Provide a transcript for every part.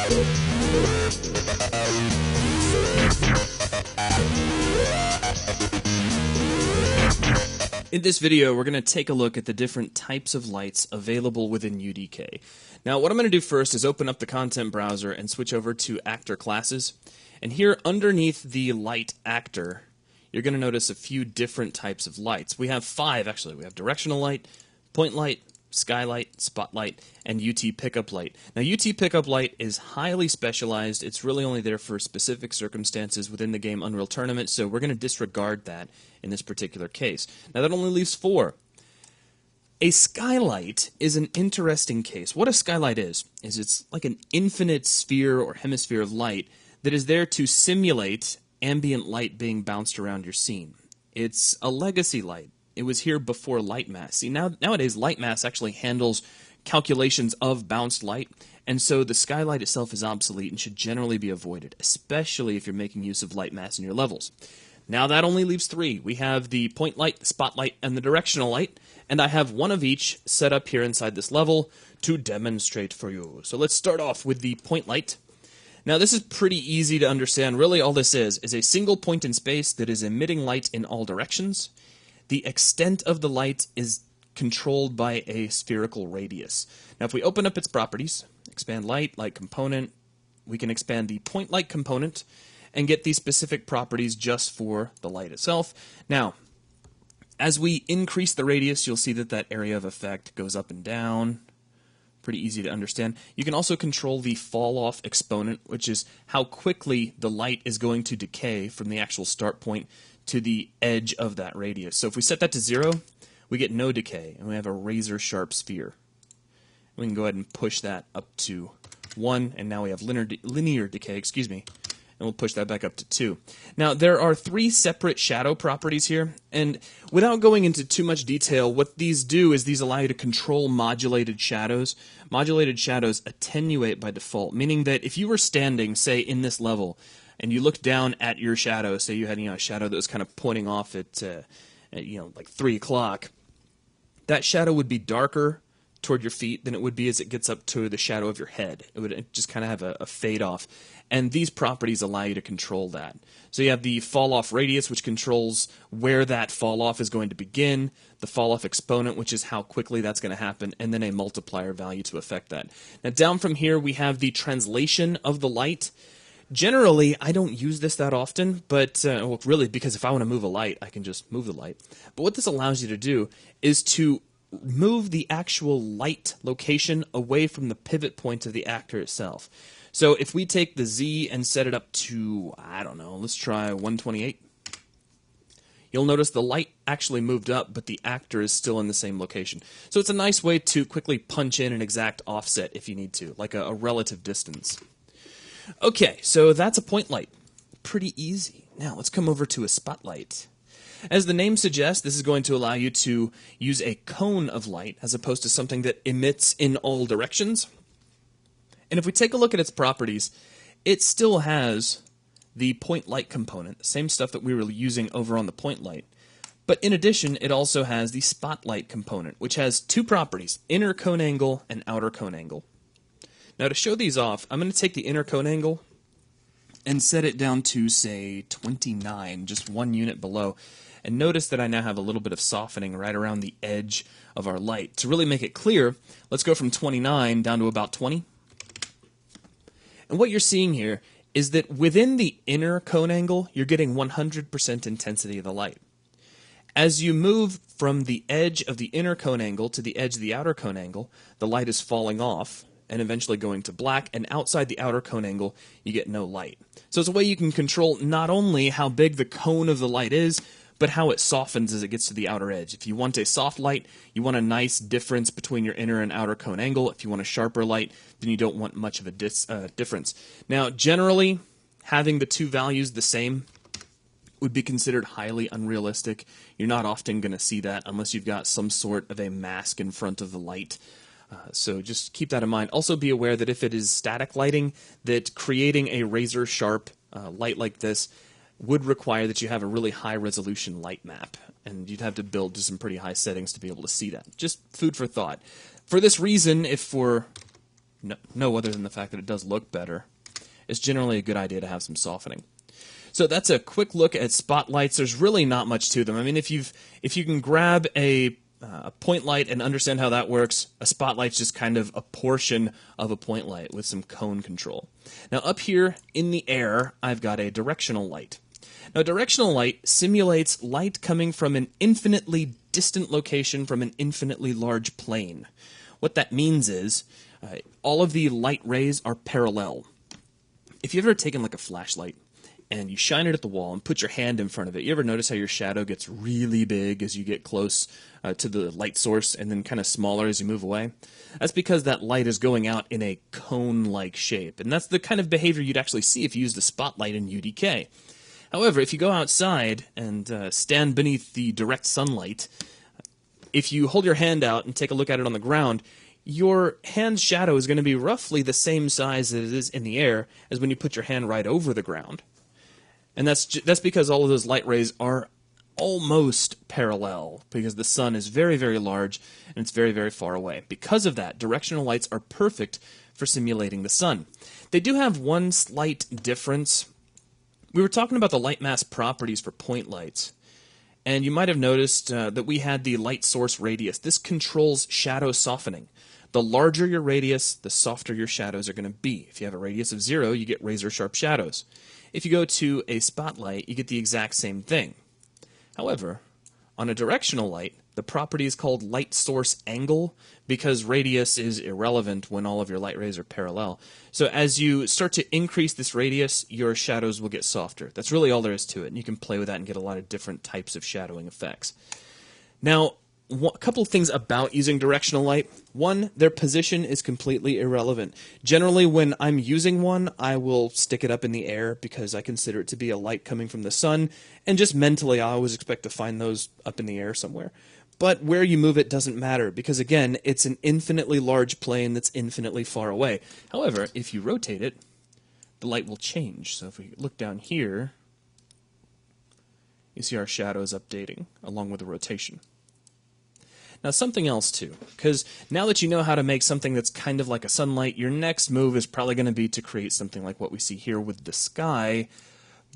In this video, we're going to take a look at the different types of lights available within UDK. Now, what I'm going to do first is open up the content browser and switch over to actor classes. And here underneath the light actor, you're going to notice a few different types of lights. We have 5, actually. We have directional light, point light, skylight, spotlight, and UT pickup light. Now, UT pickup light is highly specialized. It's really only there for specific circumstances within the game Unreal Tournament, so we're going to disregard that in this particular case. Now, that only leaves 4. A skylight is an interesting case. What a skylight is it's like an infinite sphere or hemisphere of light that is there to simulate ambient light being bounced around your scene. It's a legacy light. It was here before lightmass. See, nowadays lightmass actually handles calculations of bounced light, and so the skylight itself is obsolete and should generally be avoided, especially if you're making use of lightmass in your levels. Now that only leaves 3. We have the point light, the spotlight, and the directional light, and I have one of each set up here inside this level to demonstrate for you. So let's start off with the point light. Now this is pretty easy to understand. Really all this is a single point in space that is emitting light in all directions. The extent of the light is controlled by a spherical radius. Now if we open up its properties, expand light, light component, we can expand the point light component and get these specific properties just for the light itself. Now, as we increase the radius, you'll see that that area of effect goes up and down. Pretty easy to understand. You can also control the fall-off exponent, which is how quickly the light is going to decay from the actual start point to the edge of that radius. So if we set that to 0, we get no decay, and we have a razor-sharp sphere. We can go ahead and push that up to 1, and now we have linear decay, and we'll push that back up to 2. Now, there are 3 separate shadow properties here, and without going into too much detail, what these do is these allow you to control modulated shadows. Modulated shadows attenuate by default, meaning that if you were standing, say, in this level, and you looked down at your shadow, say you had a shadow that was kind of pointing off at like 3 o'clock, that shadow would be darker toward your feet than it would be as it gets up to the shadow of your head. It would just kind of have a fade off. And these properties allow you to control that. So you have the fall off radius, which controls where that fall off is going to begin, the fall off exponent, which is how quickly that's going to happen, and then a multiplier value to affect that. Now down from here we have the translation of the light. Generally, I don't use this that often, but well, really, because if I want to move a light, I can just move the light. But what this allows you to do is to move the actual light location away from the pivot point of the actor itself. So if we take the Z and set it up to, I don't know, let's try 128. You'll notice the light actually moved up, but the actor is still in the same location. So it's a nice way to quickly punch in an exact offset if you need to, like a relative distance. Okay, so that's a point light. Pretty easy. Now let's come over to a spotlight. As the name suggests, this is going to allow you to use a cone of light as opposed to something that emits in all directions. And if we take a look at its properties, it still has the point light component, the same stuff that we were using over on the point light. But in addition, it also has the spotlight component, which has 2 properties, inner cone angle and outer cone angle. Now to show these off, I'm going to take the inner cone angle and set it down to, say, 29, just 1 unit below. And notice that I now have a little bit of softening right around the edge of our light. To really make it clear, let's go from 29 down to about 20. And what you're seeing here is that within the inner cone angle, you're getting 100% intensity of the light. As you move from the edge of the inner cone angle to the edge of the outer cone angle, the light is falling off and eventually going to black, and outside the outer cone angle, you get no light. So it's a way you can control not only how big the cone of the light is, but how it softens as it gets to the outer edge. If you want a soft light, you want a nice difference between your inner and outer cone angle. If you want a sharper light, then you don't want much of a difference. Now, generally, having the 2 values the same would be considered highly unrealistic. You're not often going to see that unless you've got some sort of a mask in front of the light. So just keep that in mind. Also be aware that if it is static lighting, that creating a razor sharp light like this would require that you have a really high resolution light map, and you'd have to build to some pretty high settings to be able to see that. Just food for thought. For this reason, if for no other than the fact that it does look better, it's generally a good idea to have some softening. So that's a quick look at spotlights. There's really not much to them. I mean, if you can grab a point light and understand how that works, a spotlight's just kind of a portion of a point light with some cone control. Now up here in the air, I've got a directional light. Now directional light simulates light coming from an infinitely distant location from an infinitely large plane. What that means is all of the light rays are parallel. If you've ever taken like a flashlight and you shine it at the wall and put your hand in front of it, you ever notice how your shadow gets really big as you get close to the light source and then kind of smaller as you move away? That's because that light is going out in a cone-like shape, and that's the kind of behavior you'd actually see if you used a spotlight in UDK. However, if you go outside and stand beneath the direct sunlight, if you hold your hand out and take a look at it on the ground, your hand's shadow is going to be roughly the same size as it is in the air as when you put your hand right over the ground. And that's because all of those light rays are almost parallel, because the sun is very, very large and it's very, very far away. Because of that, directional lights are perfect for simulating the sun. They do have one slight difference. We were talking about the light mass properties for point lights, and you might have noticed that we had the light source radius. This controls shadow softening. The larger your radius, the softer your shadows are going to be. If you have a radius of 0, you get razor sharp shadows. If you go to a spotlight, you get the exact same thing. However, on a directional light, the property is called light source angle because radius is irrelevant when all of your light rays are parallel. So as you start to increase this radius, your shadows will get softer. That's really all there is to it, and you can play with that and get a lot of different types of shadowing effects. Now, a couple of things about using directional light. One, their position is completely irrelevant. Generally, when I'm using one, I will stick it up in the air because I consider it to be a light coming from the sun, and just mentally, I always expect to find those up in the air somewhere. But where you move it doesn't matter because, again, it's an infinitely large plane that's infinitely far away. However, if you rotate it, the light will change. So if we look down here, you see our shadows updating along with the rotation. Now something else too, because now that you know how to make something that's kind of like a sunlight, your next move is probably going to be to create something like what we see here with the sky,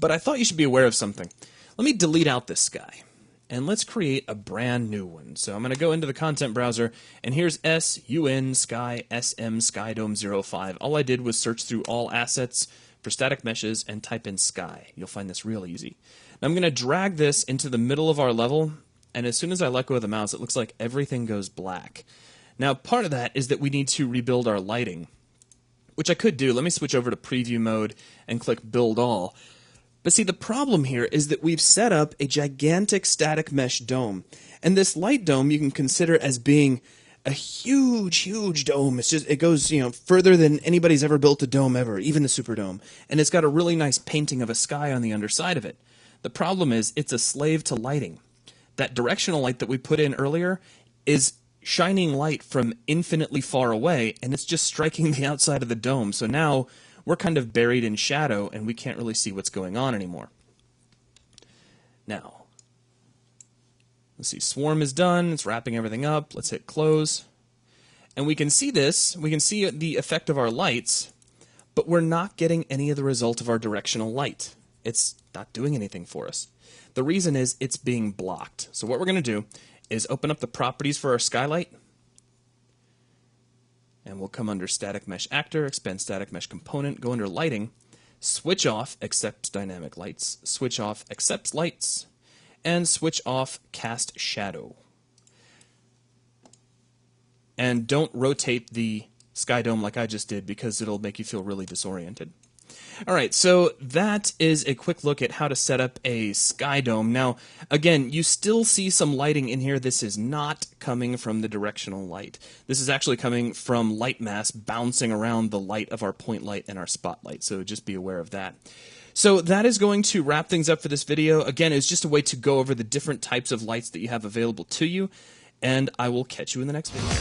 but I thought you should be aware of something. Let me delete out this sky, and let's create a brand new one. So I'm going to go into the content browser, and here's SUN Sky SM Skydome 05. All I did was search through all assets for static meshes and type in sky. You'll find this real easy. Now I'm going to drag this into the middle of our level, and as soon as I let go of the mouse, it looks like everything goes black. Now, part of that is that we need to rebuild our lighting, which I could do. Let me switch over to preview mode and click Build All. But see, the problem here is that we've set up a gigantic static mesh dome. And this light dome you can consider as being a huge, huge dome. It goes, further than anybody's ever built a dome ever, even the Superdome. And it's got a really nice painting of a sky on the underside of it. The problem is it's a slave to lighting. That directional light that we put in earlier is shining light from infinitely far away, and it's just striking the outside of the dome. So now we're kind of buried in shadow, and we can't really see what's going on anymore. Now, let's see, Swarm is done. It's wrapping everything up. Let's hit Close. And we can see this. We can see the effect of our lights, but we're not getting any of the result of our directional light. It's not doing anything for us. The reason is it's being blocked. So what we're going to do is open up the properties for our skylight, and we'll come under Static Mesh Actor, expand Static Mesh Component, go under Lighting, switch off Accept Dynamic Lights, switch off Accept Lights, and switch off Cast Shadow. And don't rotate the sky dome like I just did because it'll make you feel really disoriented. Alright, so that is a quick look at how to set up a sky dome. Now, again, you still see some lighting in here. This is not coming from the directional light. This is actually coming from light mass bouncing around the light of our point light and our spotlight, so just be aware of that. So that is going to wrap things up for this video. Again, it's just a way to go over the different types of lights that you have available to you, and I will catch you in the next video.